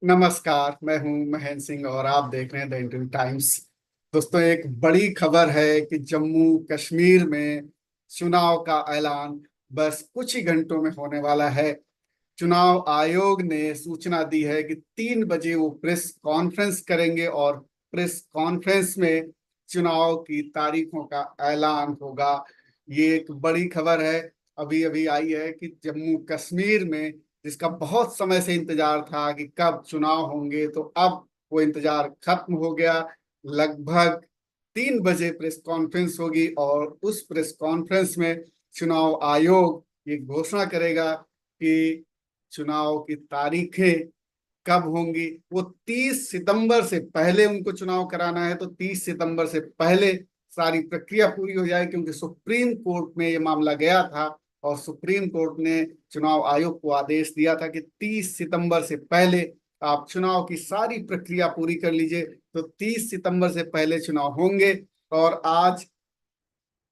नमस्कार। मैं हूं महेंद्र सिंह और आप देख रहे हैं द इंडियन टाइम्स। दोस्तों, एक बड़ी खबर है कि जम्मू कश्मीर में चुनाव का ऐलान बस कुछ ही घंटों में होने वाला है। चुनाव आयोग ने सूचना दी है कि 3 बजे वो प्रेस कॉन्फ्रेंस करेंगे और प्रेस कॉन्फ्रेंस में चुनाव की तारीखों का ऐलान होगा। ये एक बड़ी खबर है। अभी अभी आई है कि जम्मू कश्मीर में, जिसका बहुत समय से इंतजार था कि कब चुनाव होंगे, तो अब वो इंतजार खत्म हो गया। लगभग 3 बजे प्रेस कॉन्फ्रेंस होगी और उस प्रेस कॉन्फ्रेंस में चुनाव आयोग ये घोषणा करेगा कि चुनाव की तारीखें कब होंगी। वो 30 सितंबर से पहले उनको चुनाव कराना है, तो 30 सितंबर से पहले सारी प्रक्रिया पूरी हो जाए, क्योंकि सुप्रीम कोर्ट में ये मामला गया था और सुप्रीम कोर्ट ने चुनाव आयोग को आदेश दिया था कि 30 सितंबर से पहले आप चुनाव की सारी प्रक्रिया पूरी कर लीजिए। तो 30 सितंबर से पहले चुनाव होंगे और आज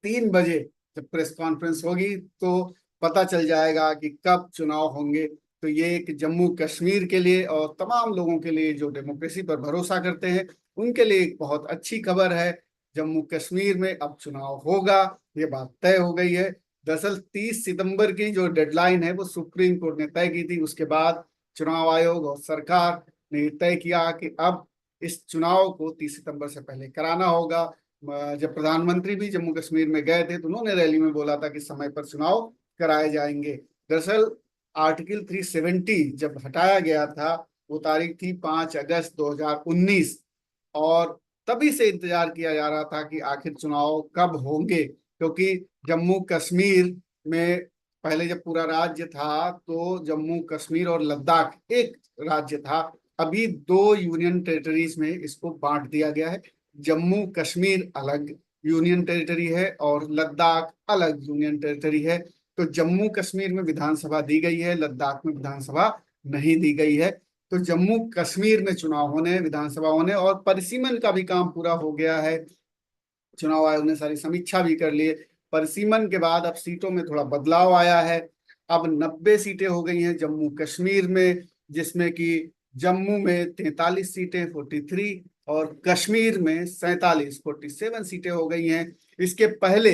3 बजे जब प्रेस कॉन्फ्रेंस होगी तो पता चल जाएगा कि कब चुनाव होंगे। तो ये एक जम्मू कश्मीर के लिए और तमाम लोगों के लिए जो डेमोक्रेसी पर भरोसा करते हैं, उनके लिए एक बहुत अच्छी खबर है। जम्मू कश्मीर में अब चुनाव होगा, ये बात तय हो गई है। दरअसल 30 सितंबर की जो डेडलाइन है वो सुप्रीम कोर्ट ने तय की थी। उसके बाद चुनाव आयोग और सरकार ने तय किया कि अब इस चुनाव को 30 सितंबर से पहले कराना होगा। जब प्रधानमंत्री भी जम्मू कश्मीर में गए थे तो उन्होंने रैली में बोला था कि समय पर चुनाव कराए जाएंगे। दरअसल आर्टिकल 370 जब हटाया गया था, वो तारीख थी 5 अगस्त 2019। और तभी से इंतजार किया जा रहा था कि आखिर चुनाव कब होंगे, क्योंकि जम्मू कश्मीर में पहले जब पूरा राज्य था तो जम्मू कश्मीर और लद्दाख एक राज्य था। अभी 2 यूनियन टेरिटरीज में इसको बांट दिया गया है। जम्मू कश्मीर अलग यूनियन टेरिटरी है और लद्दाख अलग यूनियन टेरिटरी है। तो जम्मू कश्मीर में विधानसभा दी गई है, लद्दाख में विधानसभा नहीं दी गई है। तो जम्मू कश्मीर में चुनाव होने, विधानसभा होने और परिसीमन का भी काम पूरा हो गया है। चुनाव आयोग ने सारी समीक्षा भी कर ली है। परिसीमन के बाद अब सीटों में थोड़ा बदलाव आया है। अब 90 सीटें हो गई हैं जम्मू कश्मीर में, जिसमें कि जम्मू में 43 सीटें 43 और कश्मीर में 47 हो गई हैं। इसके पहले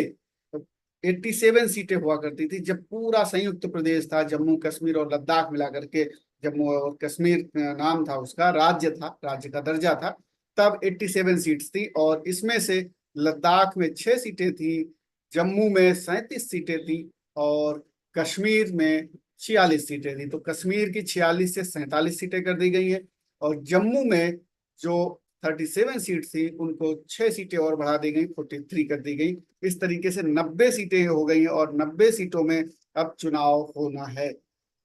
87 सीटें हुआ करती थी जब पूरा संयुक्त प्रदेश था, जम्मू कश्मीर और लद्दाख मिला करके। जम्मू और कश्मीर नाम था उसका, राज्य था, राज्य का दर्जा था। तब 87 सीट्स थी और इसमें से लद्दाख में 6 सीटें थी, जम्मू में 37 सीटें थी और कश्मीर में 46 सीटें थी। तो कश्मीर की 46 से 47 सीटें कर दी गई हैं और जम्मू में जो 37 सीट थी उनको 6 सीटें और बढ़ा दी गई, 43 कर दी गई। इस तरीके से 90 सीटें हो गई हैं और 90 सीटों में अब चुनाव होना है।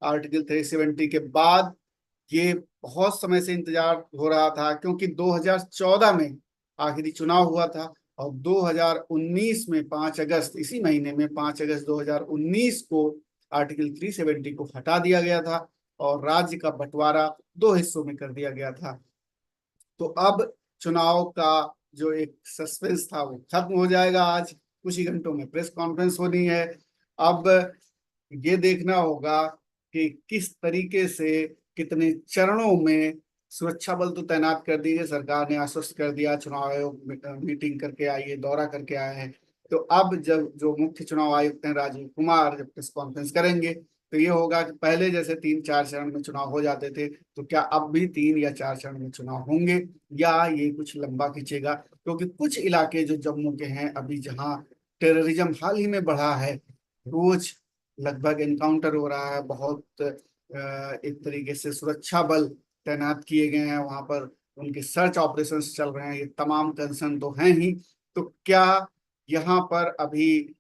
आर्टिकल 370 के बाद ये बहुत समय से इंतजार हो रहा था, क्योंकि 2014 में आखिरी चुनाव हुआ था और 2019 में 5 अगस्त, इसी महीने में 5 अगस्त 2019 को आर्टिकल 370 को हटा दिया गया था और राज्य का बंटवारा 2 हिस्सों में कर दिया गया था। तो अब चुनाव का जो एक सस्पेंस था वो खत्म हो जाएगा। आज कुछ ही घंटों में प्रेस कॉन्फ्रेंस होनी है। अब ये देखना होगा कि किस तरीके से, कितने चरणों में सुरक्षा बल तो तैनात कर दिए, सरकार ने आश्वस्त कर दिया। चुनाव आयोग मीटिंग करके आए हैं, दौरा करके आए हैं। तो अब जब जो मुख्य चुनाव आयुक्त हैं राजीव कुमार जब प्रेस कॉन्फ्रेंस करेंगे तो ये होगा कि पहले जैसे 3-4 चरण में चुनाव हो जाते थे, तो क्या अब भी 3 या 4 चरण में चुनाव होंगे या ये कुछ लंबा खींचेगा। क्योंकि कुछ इलाके जो जम्मू के हैं अभी, जहाँ टेररिज्म हाल ही में बढ़ा है, रोज लगभग एनकाउंटर हो रहा है, बहुत एक तरीके से सुरक्षा बल तैनात किए गए हैं वहां पर, उनके सर्च ऑपरेशंस चल रहे हैं, ये तमाम कंसर्न तो हैं ही। तो क्या यहाँ पर अभी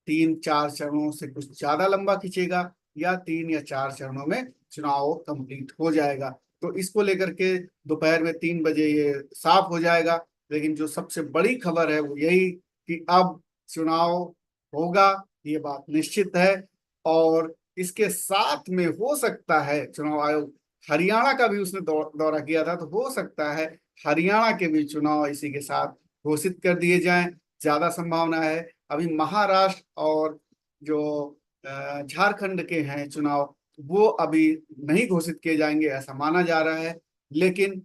3-4 चरणों से कुछ ज्यादा लंबा खींचेगा या 3 या 4 चरणों में चुनाव कंप्लीट हो जाएगा, तो इसको लेकर के दोपहर में 3 बजे ये साफ हो जाएगा। लेकिन जो सबसे बड़ी खबर है वो यही कि अब चुनाव होगा, ये बात निश्चित है। और इसके साथ में हो सकता है चुनाव आयोग हरियाणा का भी उसने दौरा किया था, तो हो सकता है हरियाणा के भी चुनाव इसी के साथ घोषित कर दिए जाएं, ज्यादा संभावना है। अभी महाराष्ट्र और जो झारखंड के हैं चुनाव, वो अभी नहीं घोषित किए जाएंगे ऐसा माना जा रहा है। लेकिन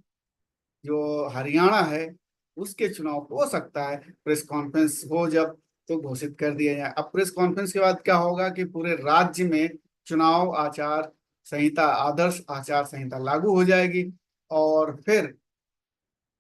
जो हरियाणा है उसके चुनाव हो सकता है प्रेस कॉन्फ्रेंस हो जब तो घोषित कर दिया जाए। अब प्रेस कॉन्फ्रेंस के बाद क्या होगा कि पूरे राज्य में चुनाव आचार संहिता, आदर्श आचार संहिता लागू हो जाएगी और फिर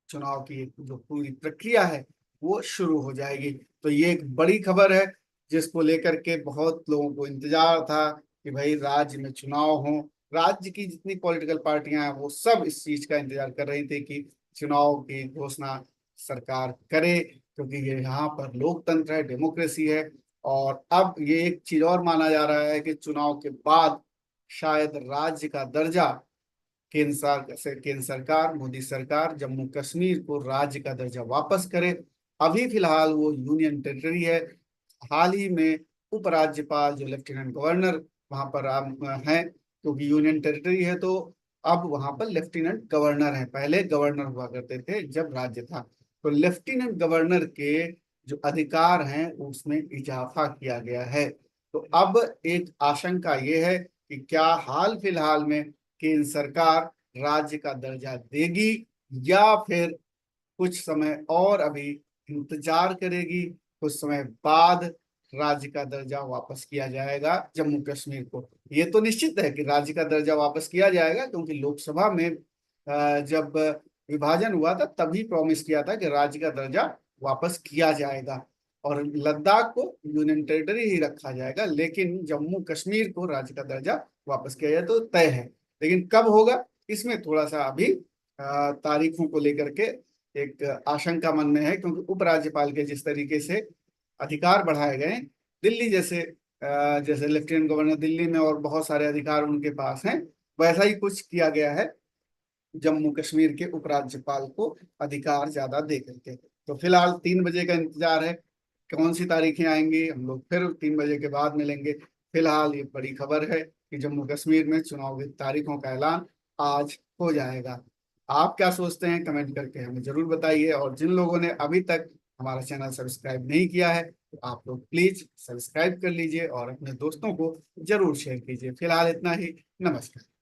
चुनाव की जो पूरी प्रक्रिया है वो शुरू हो जाएगी। तो ये एक बड़ी खबर है जिसको लेकर के बहुत लोगों को इंतजार था कि भाई राज्य में चुनाव हो। राज्य की जितनी पॉलिटिकल पार्टियां हैं वो सब इस चीज का इंतजार कर रही थी कि चुनाव की घोषणा सरकार करे, क्योंकि ये यहाँ पर लोकतंत्र है, डेमोक्रेसी है। और अब ये एक चीज और माना जा रहा है कि चुनाव के बाद शायद राज्य का दर्जा केंद्र सरकार, मोदी सरकार जम्मू कश्मीर को राज्य का दर्जा वापस करे। अभी फिलहाल वो यूनियन टेरिटरी है। हाल ही में उपराज्यपाल जो लेफ्टिनेंट गवर्नर वहां पर हैं, क्योंकि यूनियन टेरिटरी है तो अब वहां पर लेफ्टिनेंट गवर्नर है। पहले गवर्नर हुआ करते थे जब राज्य था। तो लेफ्टिनेंट गवर्नर के जो अधिकार हैं उसमें इजाफा किया गया है। तो अब एक आशंका ये है कि क्या हाल फिलहाल में केंद्र सरकार राज्य का दर्जा देगी या फिर कुछ समय और अभी इंतजार करेगी, कुछ समय बाद राज्य का दर्जा वापस किया जाएगा जम्मू कश्मीर को। ये तो निश्चित है कि राज्य का दर्जा वापस किया जाएगा, क्योंकि लोकसभा में जब विभाजन हुआ था तभी प्रॉमिस किया था कि राज्य का दर्जा वापस किया जाएगा और लद्दाख को यूनियन टेरिटरी ही रखा जाएगा, लेकिन जम्मू कश्मीर को राज्य का दर्जा वापस किया जाए तो तय है। लेकिन कब होगा इसमें थोड़ा सा अभी तारीखों को लेकर के एक आशंका मन में है, क्योंकि उपराज्यपाल के जिस तरीके से अधिकार बढ़ाए गए, दिल्ली जैसे जैसे लेफ्टिनेंट गवर्नर दिल्ली में और बहुत सारे अधिकार उनके पास हैं, वैसा ही कुछ किया गया है जम्मू कश्मीर के उपराज्यपाल को अधिकार ज्यादा दे करके। तो फिलहाल 3 बजे का इंतजार है, कौन सी तारीखें आएंगी हम लोग फिर 3 बजे के बाद मिलेंगे। फिलहाल ये बड़ी खबर है कि जम्मू कश्मीर में चुनाव की तारीखों का ऐलान आज हो जाएगा। आप क्या सोचते हैं कमेंट करके हमें जरूर बताइए, और जिन लोगों ने अभी तक हमारा चैनल सब्सक्राइब नहीं किया है तो आप लोग प्लीज सब्सक्राइब कर लीजिए और अपने दोस्तों को जरूर शेयर कीजिए। फिलहाल इतना ही, नमस्कार।